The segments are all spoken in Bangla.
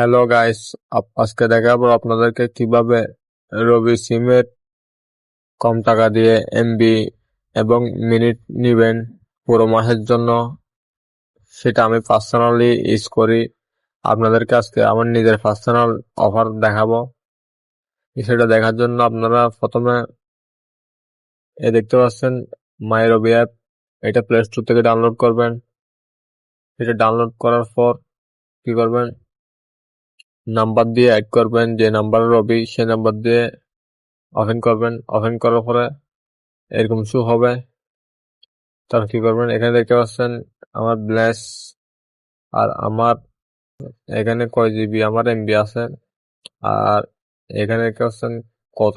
হ্যালো গাইস, আজকে দেখাবো আপনাদেরকে কিভাবে রবি সিমের কম টাকা দিয়ে এমবি এবং মিনিট নিবেন পুরো মাসের জন্য। সেটা আমি পার্সোনালি ইউজ করি। আপনাদেরকে আজকে আমার নিজের পার্সোনাল অফার দেখাবো। সেটা দেখার জন্য আপনারা প্রথমে দেখতে পাচ্ছেন মাই রবি অ্যাপ। এটা প্লে স্টোর থেকে ডাউনলোড করবেন। এটা ডাউনলোড করার পর কি করবেন, নাম্বার দিয়ে অ্যাড করবেন, যে নাম্বার রবি সে নাম্বার দিয়ে ওপেন করবেন। ওপেন করার পরে এরকম শো হবে। তারপর কি করবেন, এখানে দেখতে পাচ্ছেন আমার ব্যালেন্স আর আমার এখানে কয় জিবি আমার এমবি আছে, আর এখানে দেখতে পাচ্ছেন কত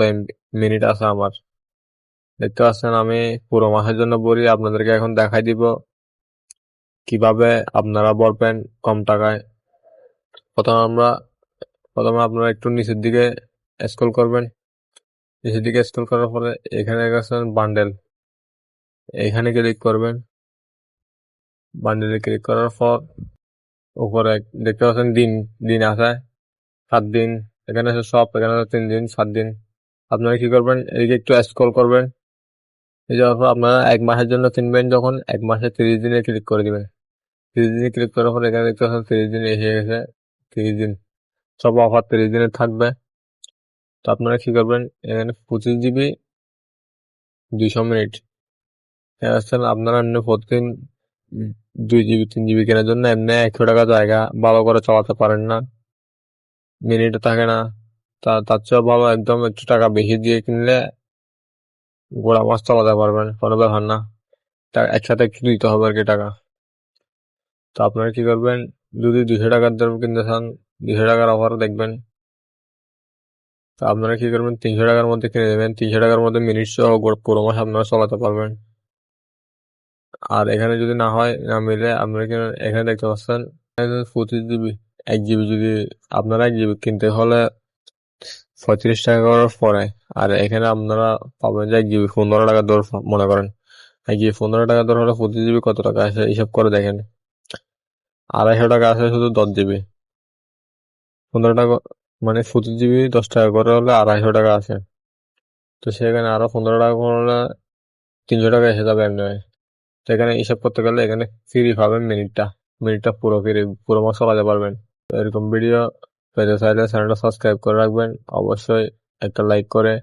মিনিট আছে আমার। দেখতে পাচ্ছেন আমি পুরো মাসের জন্য ভরি। আপনাদেরকে এখন দেখাই দিব কিভাবে আপনারা ভরবেন কম টাকায়। প্রথমে আপনারা একটু নিচের দিকে স্ক্রল করবেন। নিচের দিকে স্ক্রল করার পরে এখানে গেছেন বান্ডেল, এখানে ক্লিক করবেন। বান্ডেলে ক্লিক করার পর উপরে দেখতে পাচ্ছেন দিন দিন আছে 7 দিন, এখানে আছে সব, এখানে আছে 3 দিন 7 দিন। আপনারা কি করবেন, এদিকে একটু স্ক্রল করবেন। এই যাওয়ার পর আপনারা 1 মাসের জন্য কিনবেন, যখন 1 মাসে 30 দিনে ক্লিক করে দিবেন। 30 দিনে ক্লিক করার পর এখানে দেখতে পাচ্ছেন 30 দিন এসে গেছে। 30 দিন সব অফার 30 দিনের থাকবে। তো আপনারা কি করবেন, এখানে 25 জিবি 200 মিনিট আপনারা এমনি প্রতিদিন 2 জিবি 3 জিবি কেনার জন্য এমনি 100 টাকা জায়গা ভালো করে চালাতে পারেন না, মিনিটও থাকে না। তার চেয়ে ভালো একদম একটু টাকা বেশি দিয়ে কিনলে গোড়া মাছ চালাতে পারবেন, কোনো ব্যাপার না। একসাথে একটু দিতে হবে আর কি টাকা। তো আপনারা কি করবেন, যদি 200 টাকার দাম কিনতে চান, 200 টাকার অফার দেখবেন। তো আপনারা কি করবেন, 300 টাকার মধ্যে কিনে দেবেন। 300 টাকার মধ্যে মিনিট সহ পুরো মাস আপনারা চালাতে পারবেন। আর এখানে যদি না হয়, না মিলে, আপনারা এখানে দেখতে পাচ্ছেন 25 জিবি 1 জিবি যদি আপনারা 1 জিবি কিনতে হলে 35 টাকা করার পরে। আর এখানে আপনারা পাবেন যে 1 জিবি 15 টাকা দর, মনে করেন 1 জিবি 15 টাকা দর হলে 25 জিবি কত টাকা আছে হিসাব করে দেখেন। 250 টাকা আছে শুধু 10 জিবি। 15 টাকা মানে 25 জিবি 10 টাকা করে হলে 250 টাকা আছে। তো সেখানে আরো 15 টাকা করে হলে 300 টাকা এসে যাবে এমনি। তো এখানে হিসাব করতে গেলে এখানে ফ্রি পাবেন মিনিটটা পুরো ফ্রি, পুরো মাস চালাতে পারবেন। তো এরকম ভিডিও পেতে চাইলে চ্যানেলটা সাবস্ক্রাইব করে রাখবেন, অবশ্যই একটা লাইক করে।